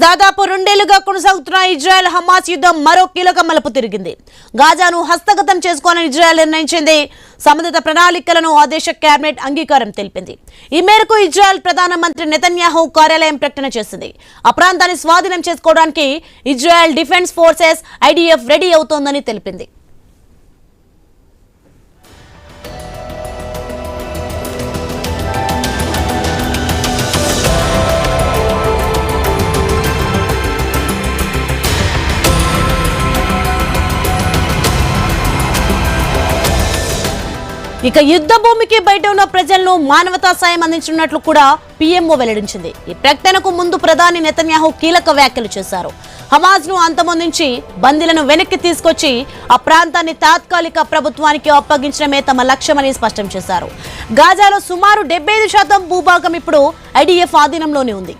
దాదాపు రెండేళ్లుగా కొనసాగుతున్న ఇజ్రాయెల్ హమాస్ యుద్ధం మరో కీలక మలుపు తిరిగింది. గాజాను హస్తగతం చేసుకోవాలని ఇజ్రాయెల్ నిర్ణయించింది. సంబంధిత ప్రణాళికలను ఆ దేశ కేబినెట్ అంగీకారం తెలిపింది. ఈ మేరకు ఇజ్రాయెల్ ప్రధానమంత్రి నెతన్యాహు కార్యాలయం ప్రకటన చేసింది. ఆ ప్రాంతాన్ని స్వాధీనం చేసుకోవడానికి Israel defence forces IDF ready అవుతోందని తెలిపింది. ఇక యుద్ధ భూమికి బయట ఉన్న ప్రజలను మానవతా సాయం అందించనున్నట్లు కూడా పీఎంఓ వెల్లడించింది. ఈ ప్రకటనకు ముందు ప్రధాని నెతన్యాహు కీలక వ్యాఖ్యలు చేశారు. హమాజ్ ను అంతమొందించి బందీలను వెనక్కి తీసుకొచ్చి ఆ ప్రాంతాన్ని తాత్కాలిక ప్రభుత్వానికి అప్పగించడమే తమ లక్ష్యమని స్పష్టం చేశారు. గాజాలో సుమారు 75% భూభాగం ఇప్పుడు ఐడిఎఫ్ ఆధీనంలోనే ఉంది.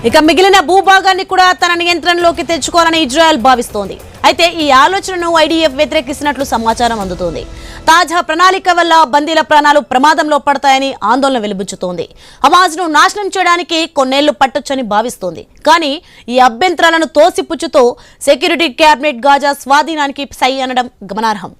ఇక మిగిలిన భూభాగాన్ని కూడా తన నియంత్రణలోకి తెచ్చుకోవాలని ఇజ్రాయెల్ భావిస్తోంది. అయితే ఈ ఆలోచనను ఐడిఎఫ్ వ్యతిరేకిస్తున్నట్లు సమాచారం అందుతోంది. తాజా ప్రణాళిక వల్ల బందీల ప్రాణాలు ప్రమాదంలో పడతాయని ఆందోళన వెలుబుచ్చుతోంది. హమాజ్ ను నాశనం చేయడానికి కొన్నేళ్లు పట్టొచ్చని భావిస్తోంది. కానీ ఈ అభ్యంతరాలను తోసిపుచ్చుతూ సెక్యూరిటీ కేబినెట్ గాజా స్వాధీనానికి సై అనడం గమనార్హం.